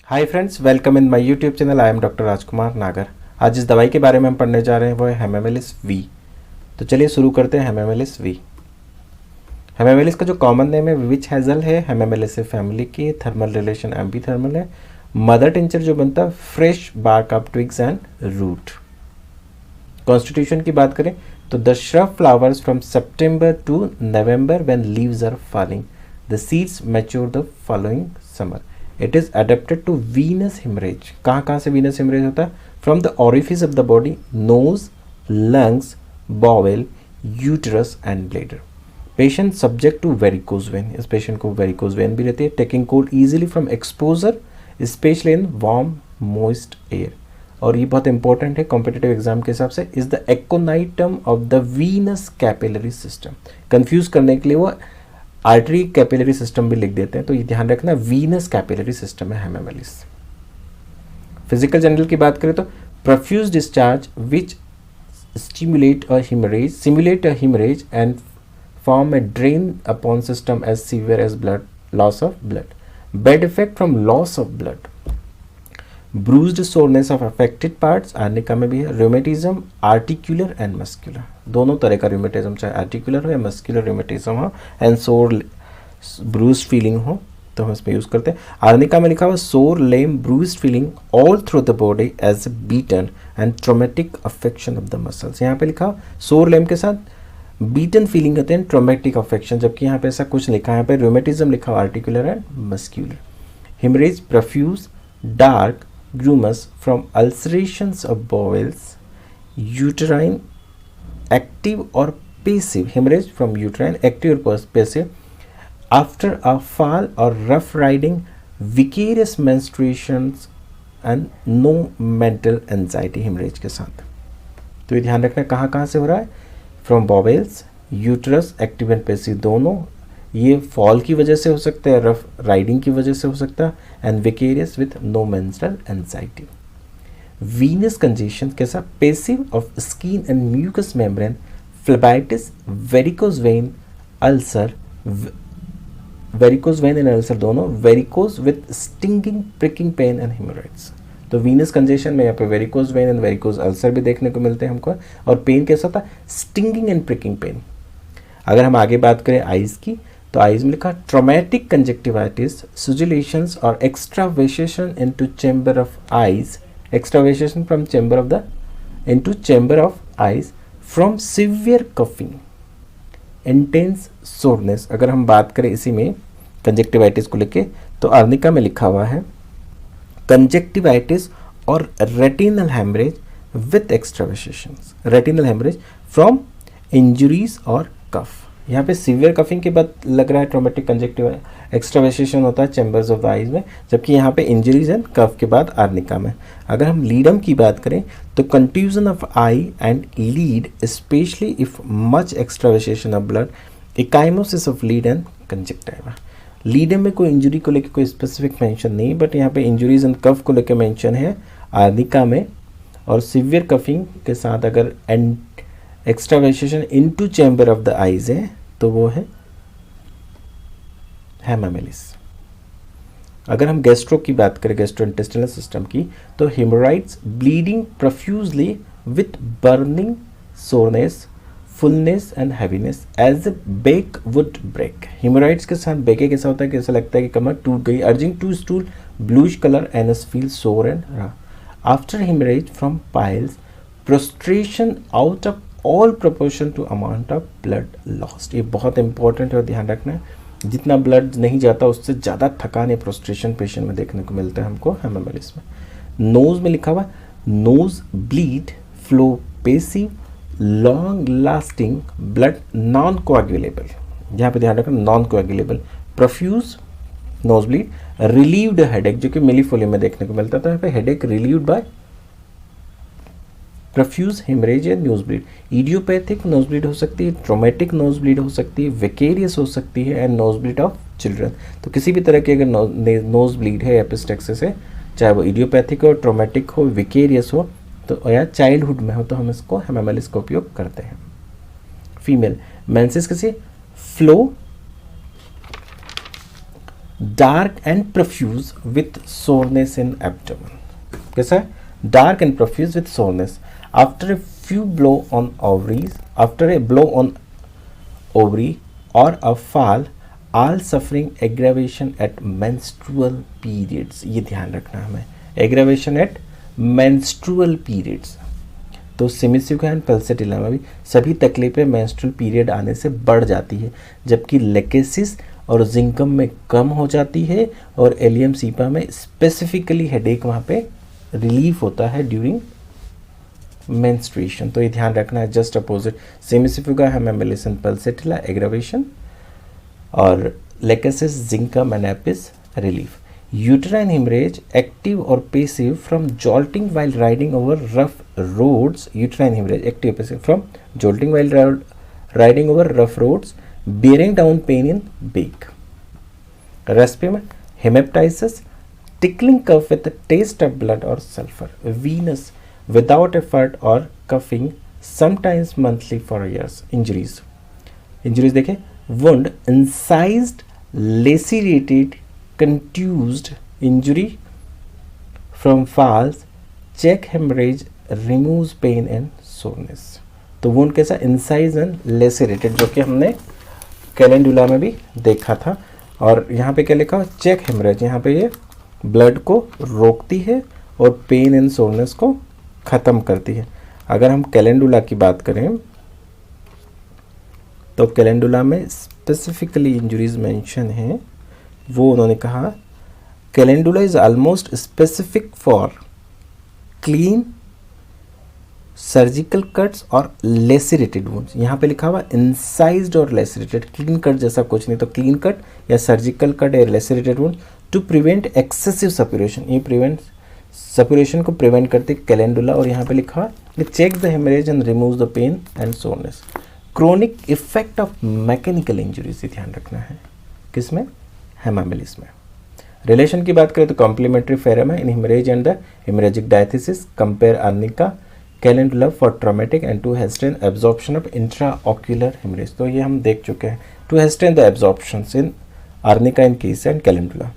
Hi friends, welcome in my YouTube channel. I am doctor Rajkumar Nagar. आज जिस दवाई के बारे में हम पढ़ने जा रहे हैं वो है हेमामेलिस वी। तो चलिए शुरू करते हैं हेमामेलिस वी। हेमामेलिस का जो कॉमन नेम है विच हैजल है, हेमामेलिस फैमिली की, थर्मल रिलेशन एम्पीथर्मल है। मदर टिंचर जो बनता है fresh bark of twigs and root. Constitution की बात करें तो the shrub flowers from September to November when leaves are falling. The seeds mature the following summer. It is adapted to venous hemorrhage. कहाँ कहाँ से venous hemorrhage होता है? From the orifice of the body, nose, lungs, bowel, uterus and bladder. Patient subject to varicose vein. इस patient को varicose vein भी रहती है. Taking cold easily from exposure, especially in warm, moist air. और ये बहुत इंपॉर्टेंट है competitive exam के हिसाब से, is the aconitum of the venous capillary system. Confuse करने के लिए वो आर्टरी कैपिलरी सिस्टम भी लिख देते हैं, तो ये ध्यान रखना वीनस कैपिलरी सिस्टम है हेमामेलिस। फिजिकल जनरल की बात करें तो profuse discharge which simulate a hemorrhage and form a drain upon system as severe as loss of blood. Bad effect from loss of blood. Bruised soreness of affected parts, arnica में भी है। Rheumatism, articular and muscular, दोनों तरह का rheumatism, चाहे articular हो या muscular rheumatism हो, and sore bruised feeling हो तो हम इसमें यूज करते हैं। आर्निका में लिखा हुआ sore, lame, bruised feeling all through the body as a beaten and traumatic affection of the muscles। यहाँ पे लिखा sore, lame के साथ beaten feeling कहते हैं traumatic affection, जबकि यहाँ पे ऐसा कुछ लिखा है, यहाँ पे rheumatism लिखा हुआ articular and muscular। Hemorrhage, profuse, dark, grumous from ulcerations of bowels, uterine, active or passive hemorrhage from uterine, active or passive after a fall or rough riding, vicarious menstruations and no mental anxiety hemorrhage के साथ। तो ये ध्यान रखना कहाँ कहाँ से हो रहा है, from bowels, uterus, active and passive दोनों। ये फॉल की वजह से हो सकता है, रफ राइडिंग की वजह से हो सकता है, and vicarious with no menstrual anxiety. Venous congestion कैसा, passive of skin and mucous membrane, phlebitis, varicose vein, ulcer, varicose vein and ulcer दोनों, varicose with stinging, pricking pain and haemorrhoids. तो venous congestion में यहाँ पे varicose vein and varicose ulcer भी देखने को मिलते हैं हमको, और पेन कैसा था, स्टिंगिंग एंड प्रिकिंग पेन। अगर हम आगे बात करें आइज की, तो आइज में लिखा ट्रॉमेटिक कंजक्टिवाइटिस, सुजुलेशंस और extravasation into chamber of eyes, extravasation from chamber of the into chamber of eyes from severe coughing, intense soreness. अगर हम बात करें इसी में कंजक्टिवाइटिस को लेके, तो आर्निका में लिखा हुआ है कंजक्टिवाइटिस और retinal haemorrhage with extravasations, retinal haemorrhage from injuries और कफ। यहाँ पे सीवियर कफिंग के बाद लग रहा है ट्रॉमेटिक कंजक्टिव एक्स्ट्रावेसेशन होता है चैम्बर्स ऑफ द आइज में, जबकि यहाँ पे इंजरीज एंड कफ के बाद आर्निका में। अगर हम लीडम की बात करें तो contusion of eye and lid, especially if much extravasation of blood, ecchymosis of lid and conjunctiva. Ledum में कोई इंजरी को लेकर कोई स्पेसिफिक मेंशन नहीं, बट यहाँ पे इंजरीज एंड कफ को लेकर मेंशन है आर्निका में। और सीवियर कफिंग के साथ अगर extravasation into chamber of the eyes है तो वो है हेमामेलिस। अगर हम गैस्ट्रो की बात करें, गैस्ट्रोइंटेस्टिनल सिस्टम की, तो haemorrhoids, bleeding profusely with burning, soreness, fullness and heaviness as a back would break. Haemorrhoids के साथ बेके कैसा होता है, कैसा लगता है कि कमर टूट गई, urging to stool, bluish colour, anus feel sore and रहा। After haemorrhage from piles, prostration out of all proportion to amount of blood lost. ये बहुत इंपॉर्टेंट है और ध्यान रखना है, जितना ब्लड नहीं जाता उससे ज़्यादा थकान या प्रोस्ट्रेशन पेशेंट में देखने को मिलता है हमको हेमामेलिस में। नोज में लिखा हुआ nose bleed, flow passive, long lasting, blood non coagulable, यहाँ पे ध्यान रखना non coagulable, profuse nose bleed, relieved headache, जो कि मिलीफोलियम में देखने को मिलता था, यहाँ पे headache relieved by profuse haemorrhage या nose bleed. Idiopathic nose bleed हो सकती है, ट्रोमेटिक नोज ब्लीड हो सकती है, विकेरियस हो सकती है, and nose bleed of children. तो किसी भी तरह की अगर नोज ब्लीड है एपिस्टेक्सिस है, चाहे वो इडियोपैथिक हो, ट्रोमेटिक हो, विकेरियस हो, तो या चाइल्डहुड में हो, तो हम इसको हेमामेलिस का उपयोग करते हैं। फीमेल मेंसेस कैसे, flow dark and profuse with soreness in abdomen. कैसा है? Dark and profuse with soreness after a few blow on ovaries, after a blow on ovary और a fall, all suffering aggravation at menstrual periods. ये ध्यान रखना हमें, aggravation at menstrual periods. तो सिमिसिका and pulsatilla में भी सभी तकलीफें मेंस्ट्रुअल पीरियड आने से बढ़ जाती है, जबकि लेकेसिस और जिंकम में कम हो जाती है और एलियम सीपा में स्पेसिफिकली हेडेक वहाँ पे रिलीफ होता है ड्यूरिंग मेंस्ट्रुएशन। तो ये ध्यान रखना है, just opposite cimicifuga hamamelis and pulsatilla aggravation और lachesis zincum and apis relief. Uterine haemorrhage active और passive from jolting while riding over rough roads. Uterine haemorrhage active passive from jolting while riding over rough roads, bearing down pain in beak. Recipe में hemoptysis, tickling cough with a taste of blood or sulfur, venous without effort or coughing, sometimes monthly for years. Injuries देखें, wound, incised, lacerated, contused, injury from falls, check hemorrhage, removes pain and soreness. तो wound कैसा? Incise and lacerated, जो कि हमने calendula में भी देखा था। और यहाँ पे क्या लिखा? चेक हेमरेज, यहाँ पे ये ब्लड को रोकती है और पेन एंड सोरनेस को ख़त्म करती है। अगर हम कैलेंडुला की बात करें तो कैलेंडुला में स्पेसिफिकली इंजरीज मेंशन हैं। वो उन्होंने कहा calendula is almost specific for clean surgical cuts और लेसरेटेड वुंड्स। यहाँ पे लिखा हुआ इंसाइज्ड और लेसरेटेड, क्लीन कट जैसा कुछ नहीं। तो क्लीन कट या सर्जिकल कट या lacerated wound to prevent excessive suppuration, ये प्रिवेंट सप्यूरेशन को प्रिवेंट करती है कैलेंडुला। और यहाँ पे लिखा हुआ check the haemorrhage and remove the pain and soreness. Chronic effect of mechanical injuries, ध्यान रखना है किसमें? हेमामेलिस में। रिलेशन की बात करें तो कॉम्प्लीमेंट्री फेरम है in haemorrhage and the haemorrhagic diathesis, compare arnica calendula for traumatic and to hasten absorption of intraocular haemorrhage. तो ये हम देख चुके हैं, to hasten the absorption in arnica in case and calendula.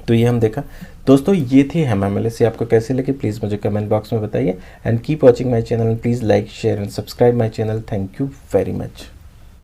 तो ये हम देखा। दोस्तों ये थी हेमामेलिस, ये आपको कैसे लगी प्लीज़ मुझे कमेंट बॉक्स में बताइए and keep watching my channel and please like share and subscribe my channel. Thank you very much.